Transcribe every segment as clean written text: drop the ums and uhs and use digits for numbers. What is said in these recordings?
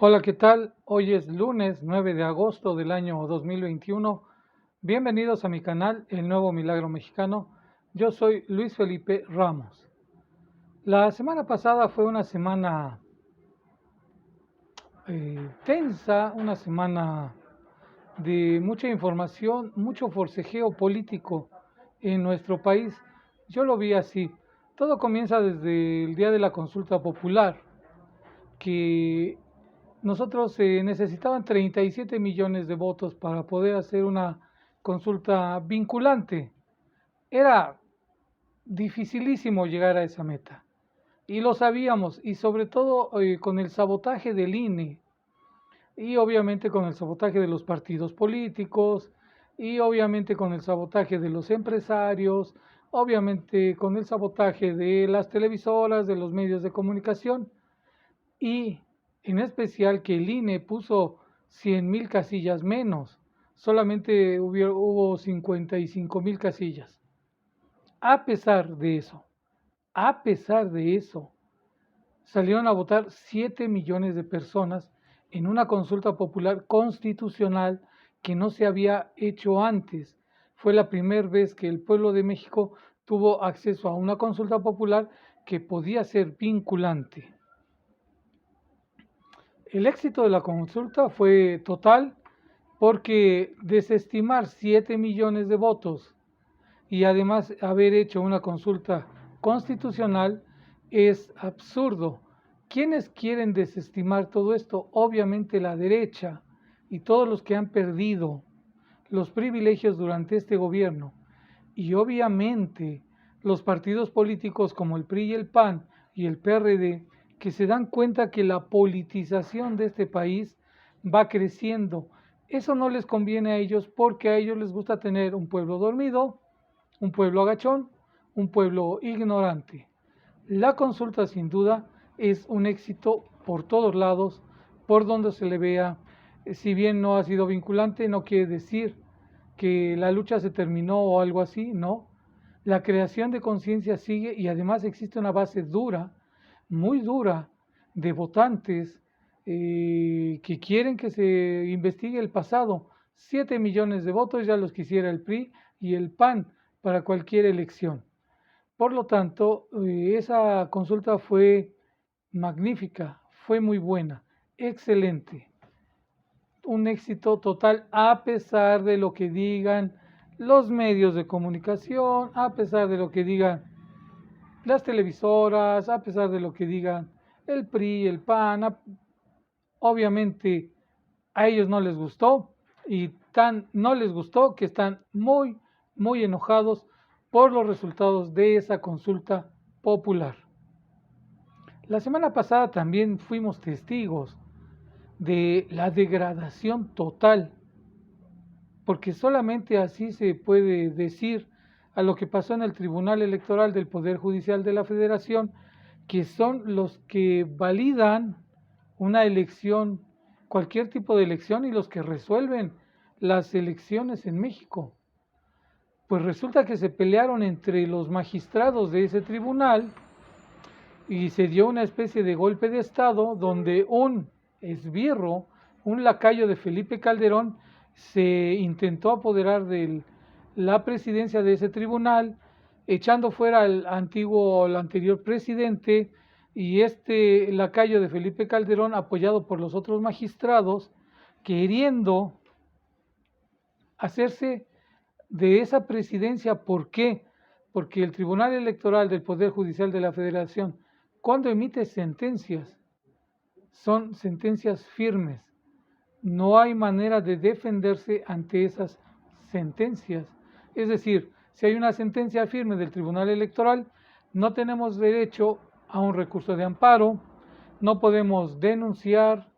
Hola, ¿qué tal? Hoy es lunes 9 de agosto del año 2021. Bienvenidos a mi canal, El Nuevo Milagro Mexicano. Yo soy Luis Felipe Ramos. La semana pasada fue una semana tensa, una semana de mucha información, mucho forcejeo político en nuestro país. Yo lo vi así. Todo comienza desde el día de la consulta popular, que nosotros necesitaban 37 millones de votos para poder hacer una consulta vinculante. Era dificilísimo llegar a esa meta. Y lo sabíamos, y sobre todo con el sabotaje del INE, y obviamente con el sabotaje de los partidos políticos, y obviamente con el sabotaje de los empresarios, obviamente con el sabotaje de las televisoras, de los medios de comunicación, y en especial que el INE puso 100,000 casillas menos, solamente hubo 55,000 casillas. A pesar de eso, a pesar de eso, salieron a votar 7 millones de personas en una consulta popular constitucional que no se había hecho antes. Fue la primera vez que el pueblo de México tuvo acceso a una consulta popular que podía ser vinculante. El éxito de la consulta fue total porque desestimar 7 millones de votos y además haber hecho una consulta constitucional es absurdo. ¿Quiénes quieren desestimar todo esto? Obviamente la derecha y todos los que han perdido los privilegios durante este gobierno. Y obviamente los partidos políticos como el PRI y el PAN y el PRD, que se dan cuenta que la politización de este país va creciendo. Eso no les conviene a ellos porque a ellos les gusta tener un pueblo dormido, un pueblo agachón, un pueblo ignorante. La consulta sin duda es un éxito por todos lados, por donde se le vea. Si bien no ha sido vinculante, no quiere decir que la lucha se terminó o algo así, no. La creación de conciencia sigue y además existe una base dura, muy dura, de votantes que quieren que se investigue el pasado. 7 millones de votos ya los quisiera el PRI y el PAN para cualquier elección. Por lo tanto, esa consulta fue magnífica, fue muy buena, excelente, un éxito total a pesar de lo que digan los medios de comunicación, a pesar de lo que digan las televisoras, a pesar de lo que digan el PRI, el PAN. Obviamente a ellos no les gustó y tan no les gustó que están muy, muy enojados por los resultados de esa consulta popular. La semana pasada también fuimos testigos de la degradación total, porque solamente así se puede decir a lo que pasó en el Tribunal Electoral del Poder Judicial de la Federación, que son los que validan una elección, cualquier tipo de elección, y los que resuelven las elecciones en México. Pues resulta que se pelearon entre los magistrados de ese tribunal y se dio una especie de golpe de estado donde un esbirro, un lacayo de Felipe Calderón, se intentó apoderar de la presidencia de ese tribunal, echando fuera al anterior presidente, y este lacayo de Felipe Calderón, apoyado por los otros magistrados, queriendo hacerse de esa presidencia. ¿Por qué? Porque el Tribunal Electoral del Poder Judicial de la Federación, cuando emite sentencias, son sentencias firmes. No hay manera de defenderse ante esas sentencias. Es decir, si hay una sentencia firme del Tribunal Electoral, no tenemos derecho a un recurso de amparo, no podemos denunciar,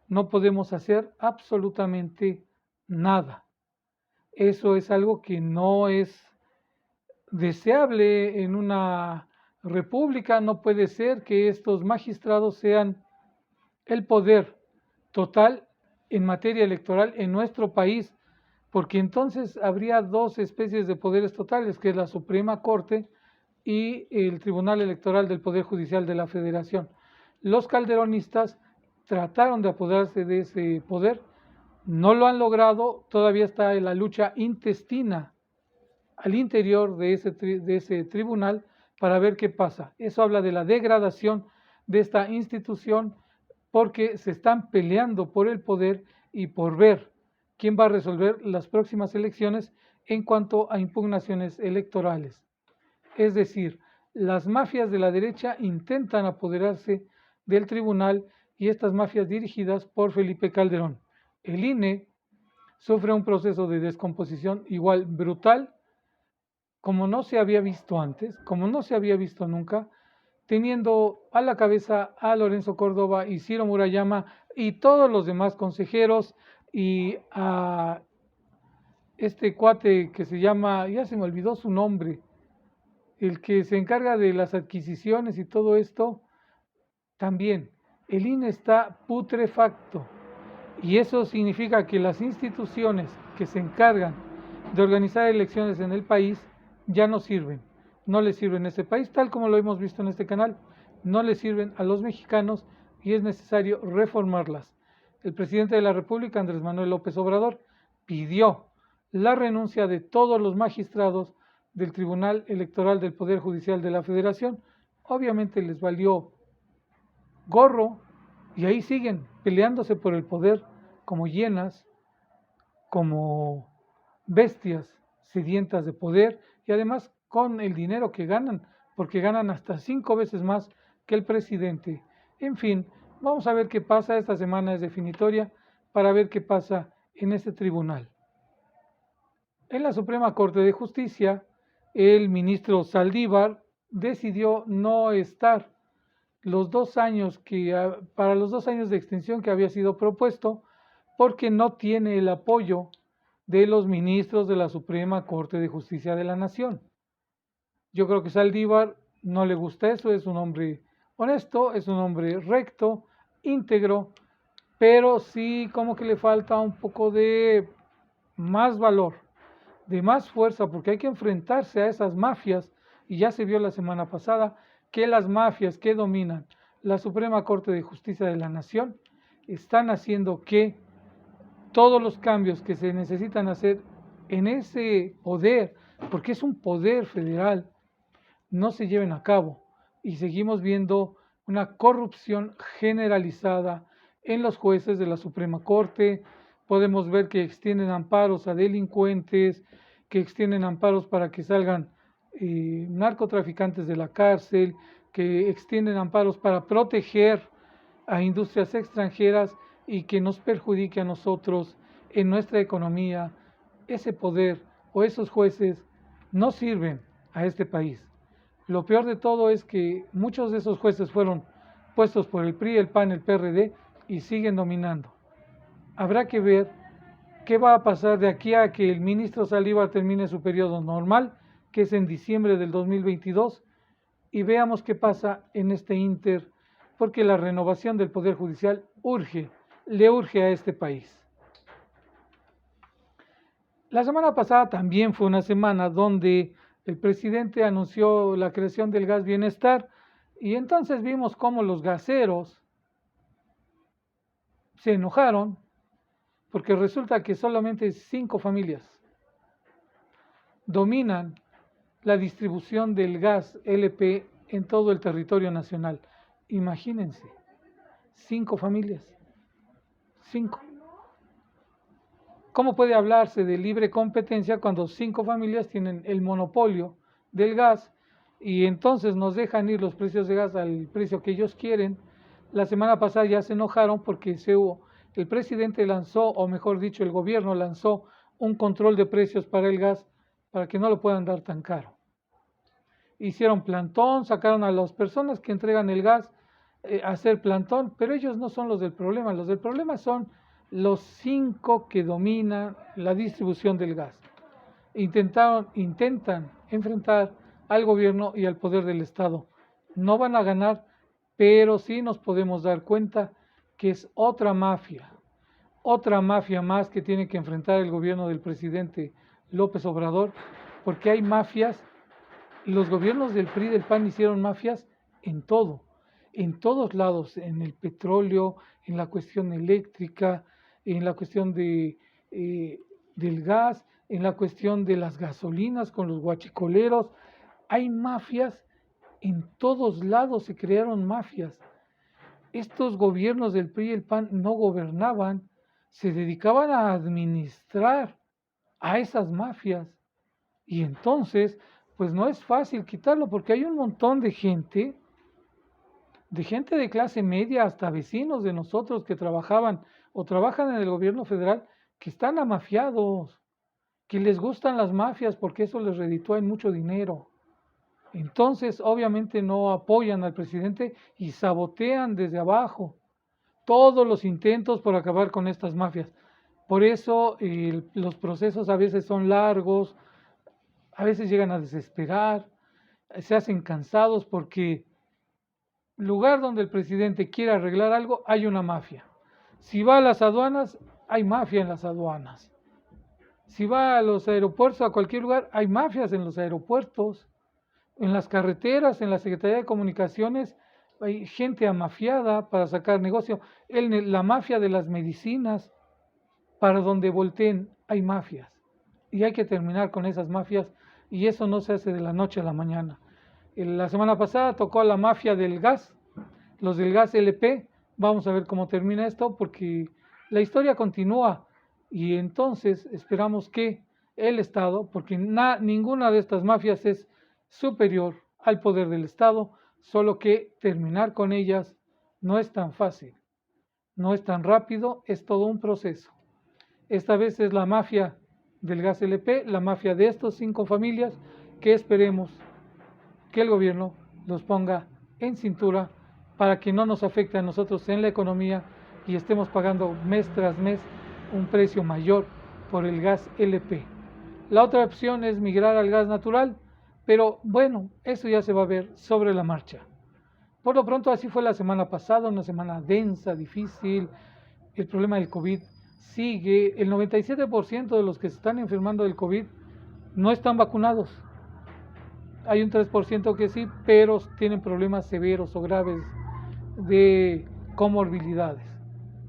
no podemos hacer absolutamente nada. Eso es algo que no es deseable en una república. No puede ser que estos magistrados sean el poder total en materia electoral en nuestro país, porque entonces habría dos especies de poderes totales, que es la Suprema Corte y el Tribunal Electoral del Poder Judicial de la Federación. Los calderonistas trataron de apoderarse de ese poder, no lo han logrado, todavía está en la lucha intestina al interior de ese tribunal para ver qué pasa. Eso habla de la degradación de esta institución porque se están peleando por el poder y por ver quién va a resolver las próximas elecciones en cuanto a impugnaciones electorales. Es decir, las mafias de la derecha intentan apoderarse del tribunal y estas mafias dirigidas por Felipe Calderón. El INE sufre un proceso de descomposición igual brutal, como no se había visto antes, como no se había visto nunca, teniendo a la cabeza a Lorenzo Córdoba y Ciro Murayama y todos los demás consejeros y a este cuate que se llama, ya se me olvidó su nombre, el que se encarga de las adquisiciones y todo esto, también el INE está putrefacto y eso significa que las instituciones que se encargan de organizar elecciones en el país ya no sirven, no le sirven a este país, tal como lo hemos visto en este canal, no le sirven a los mexicanos y es necesario reformarlas. El presidente de la República, Andrés Manuel López Obrador, pidió la renuncia de todos los magistrados del Tribunal Electoral del Poder Judicial de la Federación. Obviamente les valió gorro y ahí siguen peleándose por el poder como hienas, como bestias sedientas de poder y además con el dinero que ganan, porque ganan hasta 5 veces más que el presidente. En fin, vamos a ver qué pasa. Esta semana es definitoria para ver qué pasa en este tribunal. En la Suprema Corte de Justicia, el ministro Saldívar decidió no estar los 2 años para los 2 años de extensión que había sido propuesto, porque no tiene el apoyo de los ministros de la Suprema Corte de Justicia de la Nación. Yo creo que Saldívar no le gusta eso, es un hombre honesto, es un hombre recto, íntegro, pero sí como que le falta un poco de más valor, de más fuerza, porque hay que enfrentarse a esas mafias, y ya se vio la semana pasada que las mafias que dominan la Suprema Corte de Justicia de la Nación están haciendo que todos los cambios que se necesitan hacer en ese poder, porque es un poder federal, no se lleven a cabo. Y seguimos viendo una corrupción generalizada en los jueces de la Suprema Corte. Podemos ver que extienden amparos a delincuentes, que extienden amparos para que salgan narcotraficantes de la cárcel, que extienden amparos para proteger a industrias extranjeras y que nos perjudique a nosotros en nuestra economía. Ese poder o esos jueces no sirven a este país. Lo peor de todo es que muchos de esos jueces fueron puestos por el PRI, el PAN, el PRD y siguen dominando. Habrá que ver qué va a pasar de aquí a que el ministro Saldívar termine su periodo normal, que es en diciembre del 2022, y veamos qué pasa en este ínter, porque la renovación del Poder Judicial le urge a este país. La semana pasada también fue una semana donde el presidente anunció la creación del gas bienestar y entonces vimos cómo los gaseros se enojaron porque resulta que solamente 5 familias dominan la distribución del gas LP en todo el territorio nacional. Imagínense, 5 familias, 5. ¿Cómo puede hablarse de libre competencia cuando 5 familias tienen el monopolio del gas y entonces nos dejan ir los precios de gas al precio que ellos quieren? La semana pasada ya se enojaron porque el presidente lanzó, o mejor dicho, el gobierno lanzó un control de precios para el gas para que no lo puedan dar tan caro. Hicieron plantón, sacaron a las personas que entregan el gas a hacer plantón, pero ellos no son los del problema. Los del problema son los 5 que dominan la distribución del gas. Intentan enfrentar al gobierno y al poder del Estado. No van a ganar, pero sí nos podemos dar cuenta que es otra mafia más que tiene que enfrentar el gobierno del presidente López Obrador, porque hay mafias. Los gobiernos del PRI y del PAN hicieron mafias en todo, en todos lados, en el petróleo, en la cuestión eléctrica, en la cuestión eh, del gas, en la cuestión de las gasolinas con los guachicoleros. Hay mafias, en todos lados se crearon mafias. Estos gobiernos del PRI y el PAN no gobernaban, se dedicaban a administrar a esas mafias. Y entonces, pues no es fácil quitarlo porque hay un montón de gente de clase media, hasta vecinos de nosotros que trabajaban o trabajan en el gobierno federal, que están amafiados, que les gustan las mafias porque eso les reditúa en mucho dinero. Entonces, obviamente no apoyan al presidente y sabotean desde abajo todos los intentos por acabar con estas mafias. Por eso los procesos a veces son largos, a veces llegan a desesperar, se hacen cansados porque lugar donde el presidente quiere arreglar algo, hay una mafia. Si va a las aduanas, hay mafia en las aduanas. Si va a los aeropuertos, a cualquier lugar, hay mafias en los aeropuertos. En las carreteras, en la Secretaría de Comunicaciones, hay gente amafiada para sacar negocio. La mafia de las medicinas, para donde volteen, hay mafias. Y hay que terminar con esas mafias. Y eso no se hace de la noche a la mañana. La semana pasada tocó a la mafia del gas, los del gas LP. Vamos a ver cómo termina esto, porque la historia continúa. Y entonces esperamos que el Estado, porque ninguna de estas mafias es superior al poder del Estado, solo que terminar con ellas no es tan fácil, no es tan rápido, es todo un proceso. Esta vez es la mafia del gas LP, la mafia de estas 5 familias, que esperemos que el gobierno los ponga en cintura para que no nos afecte a nosotros en la economía y estemos pagando mes tras mes un precio mayor por el gas LP. La otra opción es migrar al gas natural, pero bueno, eso ya se va a ver sobre la marcha. Por lo pronto así fue la semana pasada, una semana densa, difícil. El problema del COVID sigue. El 97% de los que se están enfermando del COVID no están vacunados. Hay un 3% que sí, pero tienen problemas severos o graves de comorbilidades.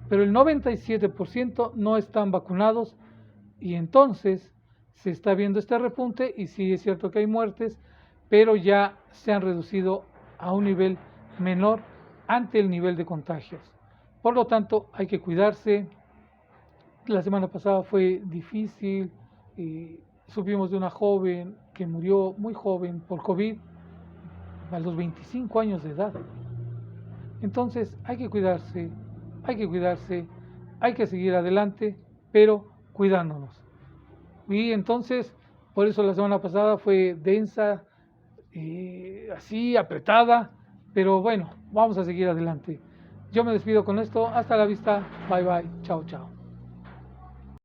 Pero el 97% no están vacunados y entonces se está viendo este repunte y sí es cierto que hay muertes, pero ya se han reducido a un nivel menor ante el nivel de contagios. Por lo tanto, hay que cuidarse. La semana pasada fue difícil. Supimos de una joven que murió muy joven por COVID a los 25 años de edad. Entonces hay que cuidarse, hay que cuidarse, hay que seguir adelante, pero cuidándonos. Y entonces, por eso la semana pasada fue densa, así, apretada, pero bueno, vamos a seguir adelante. Yo me despido con esto, hasta la vista, bye bye, chao, chao.